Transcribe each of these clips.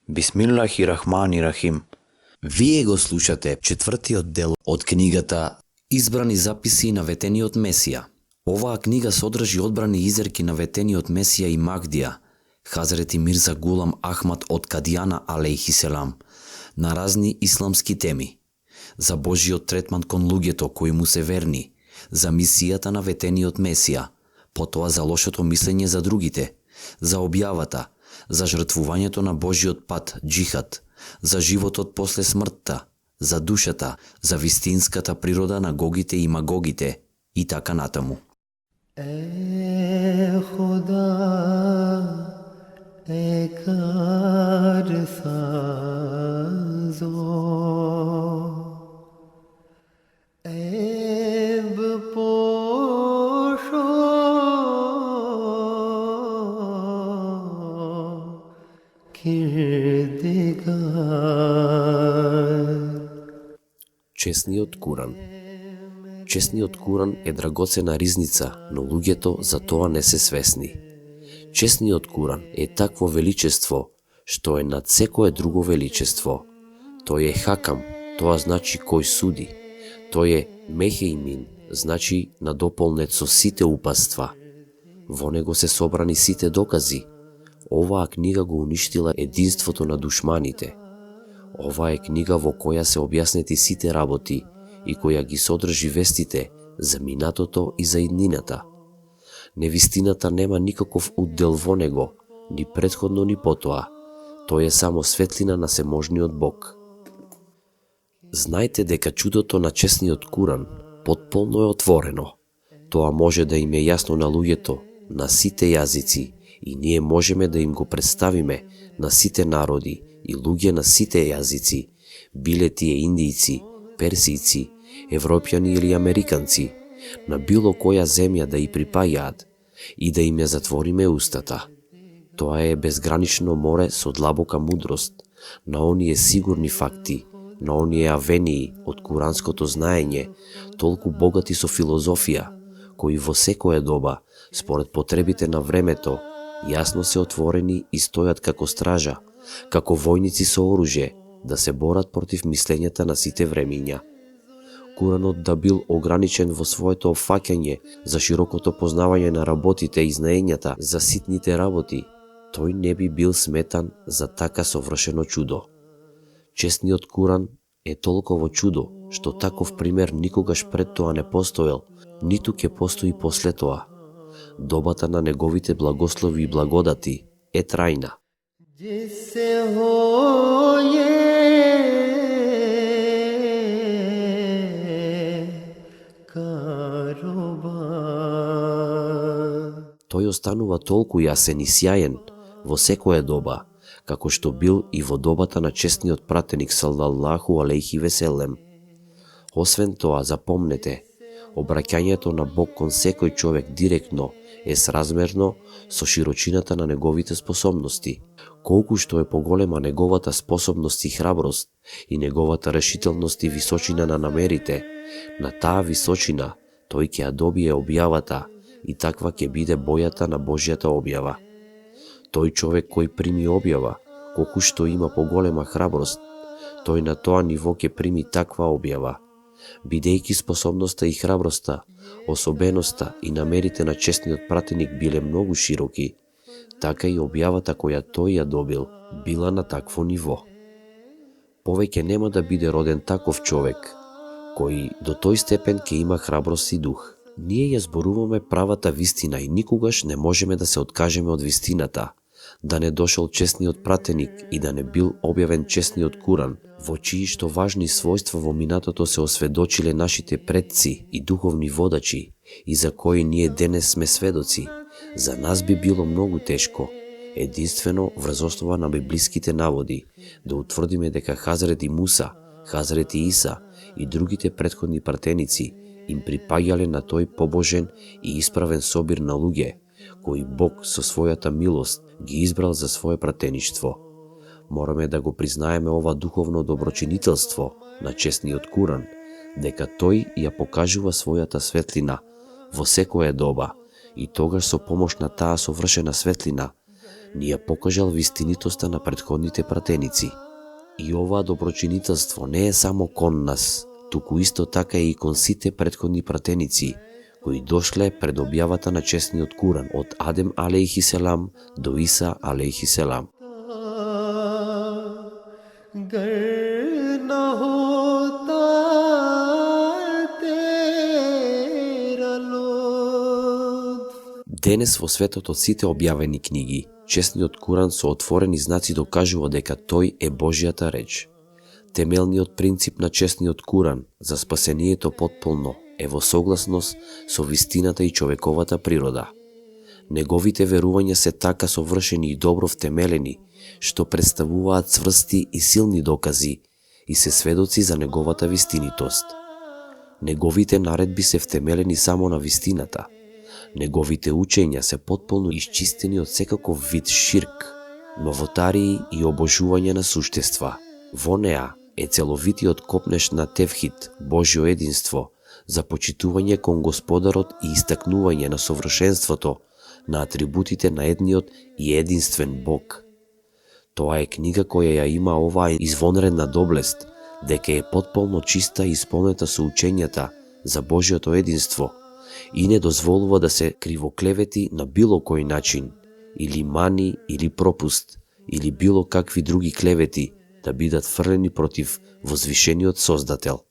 Бисмиллахи рахмани рахим. Вие го слушате четвртиот дел од книгата Избрани записи на ветениот Месија. Оваа книга содржи одбрани изерки на ветениот Месија и Махдија, Хазрети Мирза Гулам Ахмад од Кадијана алейхиселам, на разни исламски теми, за Божиот третман кон луѓето кои му се верни, за мисијата на ветениот Месија, потоа за лошото мислење за другите, за објавата, за жртвувањето на Божиот пат, джихад, за животот после смртта, за душата, за вистинската природа на гогите и магогите и така натаму. Чесниот Куран. Чесниот Куран е драгоцена ризница, но луѓето за тоа не се свесни. Чесниот Куран е такво величество, што е над секое друго величество. Тој е хакам, тоа значи кој суди. Тој е мехеймин, значи надополнет со сите упатства. Во него се собрани сите докази. Оваа книга го уништила единството на душманите. Ова е книга во која се објаснети сите работи и која ги содржи вестите за минатото и за иднината. Невистината нема никаков уддел во него, ни претходно ни потоа. Тој е само светлина на seможниот Бог. Знајте дека чудото на чесниот Куран потполно е отворено. Тоа може да им е јасно на луѓето, на сите јазици, и ние можеме да им го представиме на сите народи и луѓе на сите јазици, биле тие индијци, персијци, европјани или американци, на било која земја да и припајаат и да им ја затвориме устата. Тоа е безгранично море со длабока мудрост, на оние сигурни факти, на оние авении од куранското знаење, толку богати со филозофија, кои во секое доба, според потребите на времето, јасно се отворени и стојат како стража, како војници со оружје, да се борат против мислењата на сите времиња. Куранот да бил ограничен во своето опфаќање за широкото познавање на работите и знаењата за ситните работи, тој не би бил сметан за така совршено чудо. Чесниот Куран е толково чудо, што таков пример никогаш пред тоа не постоел, ниту ќе постои после тоа. Добата на неговите благослови и благодати е трајна. Тој останува толку јасен и сјаен во секое доба, како што бил и во добата на чесниот пратеник салаллаху алейхи веселем. Освен тоа, запомнете, обраќањето на Бог кон секој човек директно е сразмерно со широчината на неговите способности. Колку што е поголема неговата способност и храброст и неговата решителност и височина на намерите, на таа височина тој ќе ја добие објавата и таква ќе биде бојата на Божјата објава. Тој човек кој прими објава, колку што има поголема храброст, тој на тоа ниво ќе прими таква објава. Бидејќи способноста и храброста, особеноста и намерите на честниот пратеник биле многу широки, така и објавата која тој ја добил била на такво ниво. Повеќе нема да биде роден таков човек, кој до тој степен ќе има храброст и дух. Ние ја зборуваме правата вистина и никогаш не можеме да се откажеме од вистината. Да не дошол честниот пратеник и да не бил објавен честниот Куран, во чии што важни својства во минатото се осведочиле нашите предци и духовни водачи, и за кои ние денес сме сведоци, за нас би било многу тешко, единствено врз основа на библиските наводи, да утврдиме дека Хазрети Муса, Хазрети Иса и другите претходни пратеници им припаѓале на тој побожен и исправен собир на луѓе, кои Бог со својата милост ги избрал за свое пратеништво. Мораме да го признаеме ова духовно доброчинителство на честниот Куран, дека тој ја покажува својата светлина во секое доба и тогаш со помош на таа совршена светлина ни ја покажал вистинитоста на претходните пратеници. И оваа доброчинителство не е само кон нас, туку исто така и кон сите претходни пратеници, кои дошле пред објавата на честниот Куран, од Адем алейхиселам до Иса алейхиселам. Денес во светот од сите објавени книги, честниот Куран со отворени знаци докажува дека тој е Божјата реч. Темелниот принцип на честниот Куран за спасението потполно е во согласност со вистината и човековата природа. Неговите верувања се така совршени и добро втемелени, што представуваат цврсти и силни докази и се сведоци за неговата вистинитост. Неговите наредби се втемелени само на вистината. Неговите учења се потполно исчистени од секаков вид ширк, новотарии и обожување на суштества. Во неа е целовитиот копнеш на тевхид, Божјо единство, за почитување кон Господарот и истакнување на совршенството на атрибутите на едниот и единствен Бог. Тоа е книга која ја има оваа извонредна доблест, дека е потполно чиста и исполнета со учењата за Божјото единство и не дозволува да се кривоклевети на било кој начин, или мани, или пропуст, или било какви други клевети да бидат фрлени против возвишениот Создател.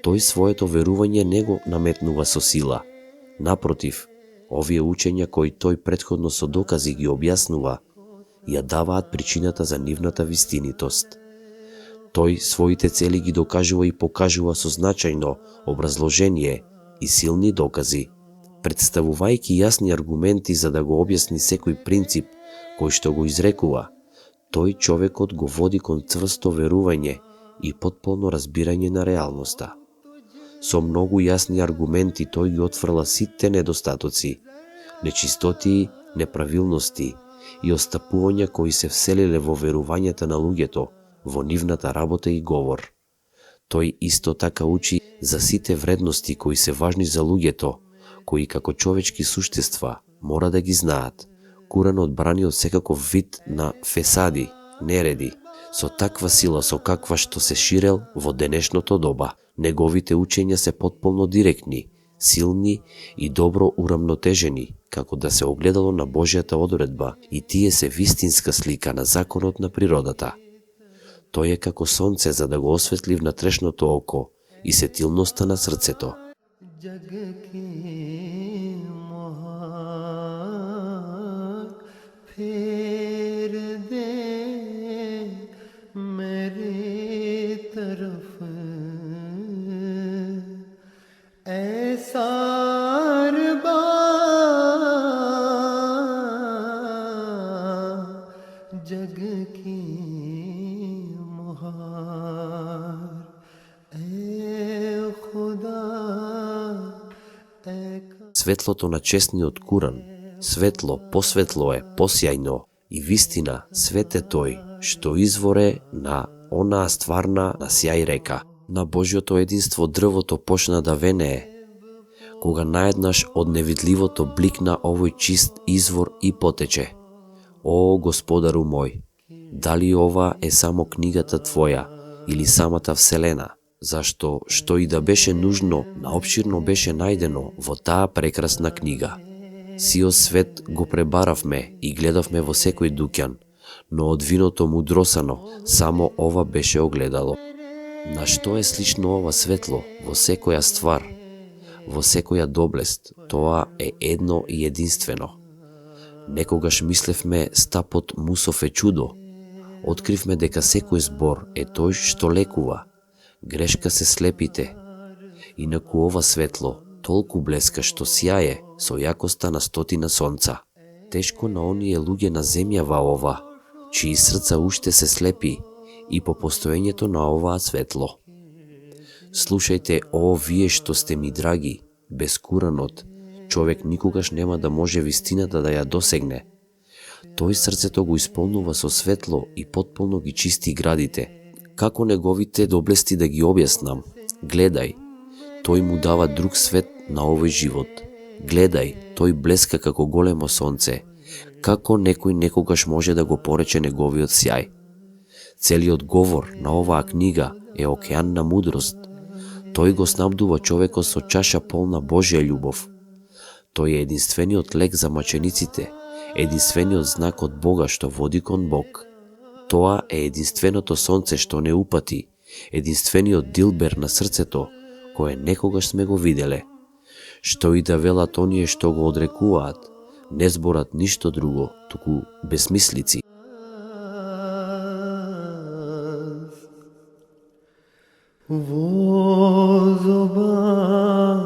Тој своето верување не го наметнува со сила. Напротив, овие учења кои тој претходно со докази ги објаснува, ја даваат причината за нивната вистинитост. Тој своите цели ги докажува и покажува со значајно образложение и силни докази, представувајќи јасни аргументи за да го објасни секој принцип кој што го изрекува. Тој човекот го води кон цврсто верување и потполно разбирање на реалноста. Со многу јасни аргументи тој ги отфрла сите недостатоци, нечистотии, неправилности и остапувања кои се вселиле во верувањата на луѓето, во нивната работа и говор. Тој исто така учи за сите вредности кои се важни за луѓето, кои како човечки суштества мора да ги знаат. Куранот брани од секаков вид на фесади, нереди, со таква сила со каква што се ширел во денешното доба. Неговите учења се потполно директни, силни и добро урамнотежени, како да се огледало на Божјата одредба, и тие се вистинска слика на законот на природата. Тој е како сонце за да го осветли внатрешното око и сетилноста на срцето. Светлото на честниот Куран, светло, посветло е, посјајно и вистина, свет е тој, што изворе на онаа стварна на сјај река. На Божјото единство дрвото почна да венее, кога наеднаш од невидливото бликна овој чист извор и потече. О, Господару мој, дали ова е само книгата Твоја или самата Вселена? Зашто, што и да беше нужно, наопширно беше најдено во таа прекрасна книга. Сиот свет го пребаравме и гледавме во секој дуќан, но од виното мудросано, само ова беше огледало. На што е слично ова светло во секоја ствар, во секоја доблест, тоа е едно и единствено. Некогаш мислевме стапот Мусов е чудо. Откривме дека секој збор е тој што лекува. Грешка се слепите. Инаку ова светло толку блеска што сјае со јакоста на 100 сонца. Тешко на оние луѓе на земјава ова, чии срца уште се слепи и по постоењето на оваа светло. Слушајте, о вие што сте ми драги, без Куранот, човек никогаш нема да може вистината да ја досегне. Тој срцето го исполнува со светло и потполно ги чисти градите. Како неговите доблести да ги објаснам? Гледај, тој му дава друг свет на овој живот. Гледај, тој блеска како големо сонце, како некој некогаш може да го порече неговиот сјај. Целиот говор на оваа книга е океан на мудрост. Тој го снабдува човекот со чаша полна Божја љубов. Тој е единствениот лек за мачениците, единствениот знак од Бога што води кон Бог. Тоа е единственото сонце што не упати, единствениот дилбер на срцето, кое некогаш сме го виделе. Што и да велат оние што го одрекуваат, не зборат ништо друго, туку бесмислици. वो ज़ुबान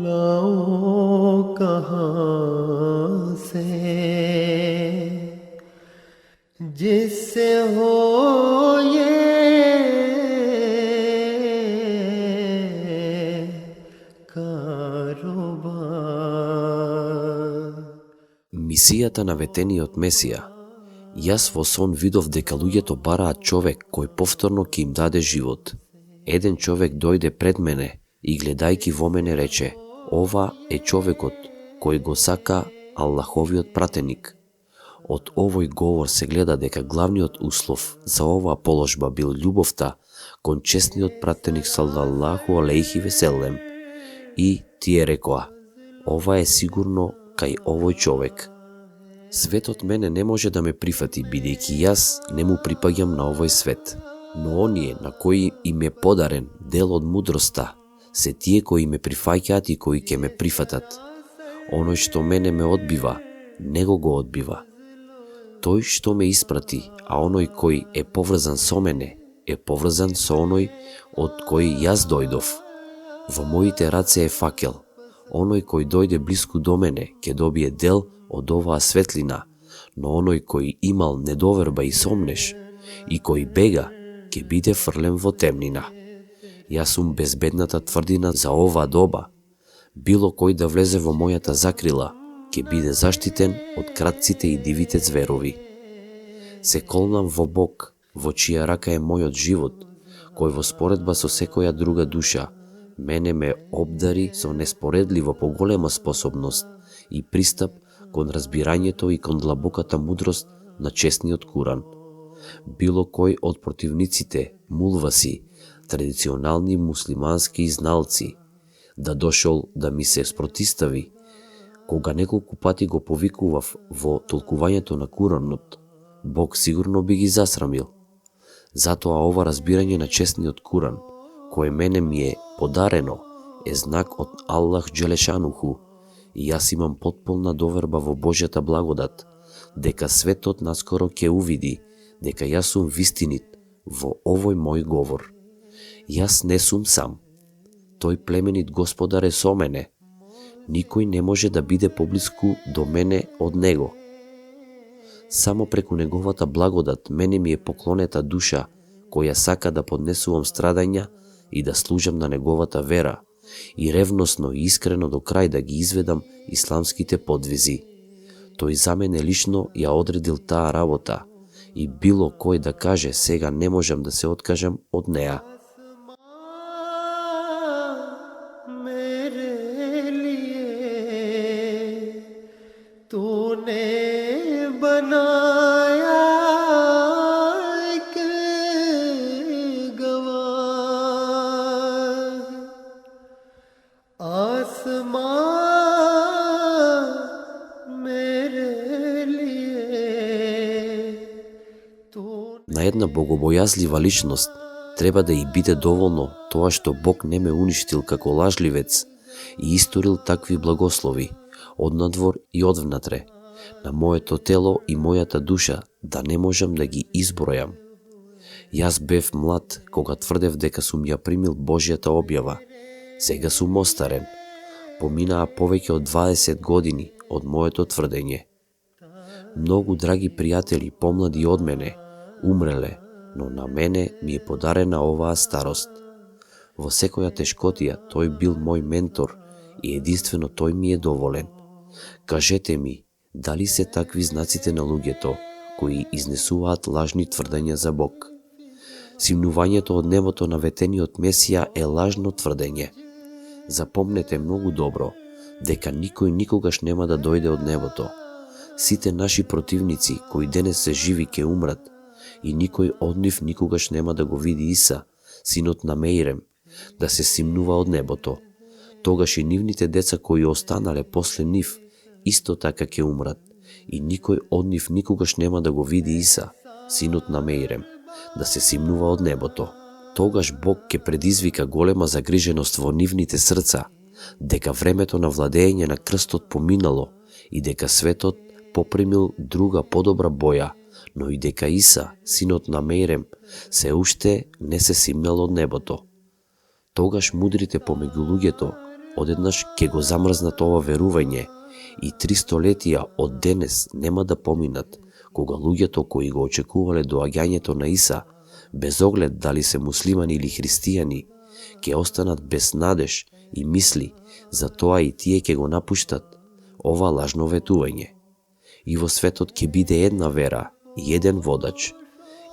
लाओ कहाँ से जिससे हो ये कारोबार। Мисијата на ветениот Месија. Јас во сон видов дека луѓето бараат човек кој повторно ќе им даде живот. Еден човек дојде пред мене и гледајки во мене рече: ова е човекот кој го сака Аллаховиот пратеник. Од овој говор се гледа дека главниот услов за оваа положба бил љубовта кон честниот пратеник салаллаху алейхи веселем. И тие рекоа: ова е сигурно кај овој човек. Светот мене не може да ме прифати, бидејќи јас не му припаѓам на овој свет. Но оние на кои им е подарен дел од мудроста, се тие кои ме прифаќаат и кои ќе ме прифатат. Оној што мене ме одбива, него го одбива. Тој што ме испрати, а оној кој е поврзан со мене, е поврзан со оној од кој јас дојдов. Во моите раце е факел. Оној кој дојде блиску до мене, ќе добие дел од оваа светлина, но оној кој имал недоверба и сомнеш, и кој бега, ќе биде фрлен во темнина. Јас сум безбедната тврдина за оваа доба. Било кој да влезе во мојата закрила, ќе биде заштитен од кратците и дивите зверови. Се колнам во Бог, во чија рака е мојот живот, кој во споредба со секоја друга душа, мене ме обдари со неспоредливо поголема способност и пристап кон разбирањето и кон длабоката мудрост на честниот Куран. Било кој од противниците, мулваси, традиционални муслимански зналци, да дошол да ми се спротистави, кога неколку пати го повикував во толкувањето на Куранот, Бог сигурно би ги засрамил. Затоа ова разбирање на честниот Куран, кое мене ми е подарено, е знак од Аллах Джелешануху, и јас имам потполна доверба во Божјата благодат, дека светот наскоро ќе увиди дека јас сум вистинит во овој мој говор. Јас не сум сам. Тој племенит Господар е со мене. Никој не може да биде поблиску до мене од него. Само преку неговата благодат мене ми е поклонета душа, која сака да поднесувам страдања и да служам на неговата вера, и ревносно и искрено до крај да ги изведам исламските подвизи. Тој за мене лично ја одредил таа работа, и било кој да каже сега не можам да се откажам од неа. На една богобојазлива личност треба да и биде доволно тоа што Бог не ме уништил како лажливец и историл такви благослови, однадвор и одвнатре, на моето тело и мојата душа, да не можам да ги избројам. Јас бев млад кога тврдев дека сум ја примил Божјата објава. Сега сум остарен. Поминаа повеќе од 20 години од моето тврдење. Многу драги пријатели, помлади од мене, умреле, но на мене ми е подарена оваа старост. Во секоја тешкотија тој бил мој ментор и единствено тој ми е доволен. Кажете ми, дали се такви знаците на луѓето кои изнесуваат лажни тврдења за Бог? Симнувањето од небото на ветениот Месија е лажно тврдење. Запомнете многу добро дека никој никогаш нема да дојде од небото. Сите наши противници кои денес се живи ке умрат и никој од нив никогаш нема да го види Иса, синот на Меирем, да се симнува од небото. Тогаш и нивните деца кои останале после нив исто така ќе умрат и никој од нив никогаш нема да го види Иса, синот на Меирем, да се симнува од небото. Тогаш Бог ќе предизвика голема загриженост во нивните срца, дека времето на владење на крстот поминало и дека светот попримил друга подобра боја, но и дека Иса, синот на Меирем, се уште не се симнал од небото. Тогаш мудрите помеѓу луѓето одеднаш ќе го замрзнат ова верување и 300 летија од денес нема да поминат, кога луѓето кои го очекувале доаѓањето на Иса, без оглед дали се муслимани или христијани, ќе останат без надеж и мисли, затоа и тие ќе го напуштат ова лажно ветување. И во светот ќе биде една вера и еден водач.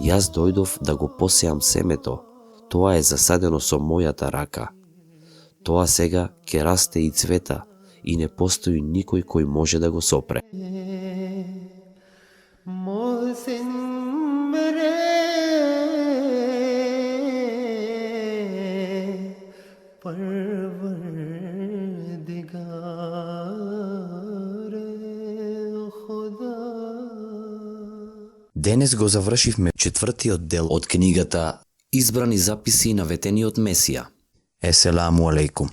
Јас дојдов да го посеам семето, тоа е засадено со мојата рака. Тоа сега ќе расте и цвета и не постои никој кој може да го сопре. मोहसिन मेरे परवरदिगार खुदा. Денес го завршивме четвртиот дел од книгата Избрани записи на ветениот Месија. Еселаму алейкум.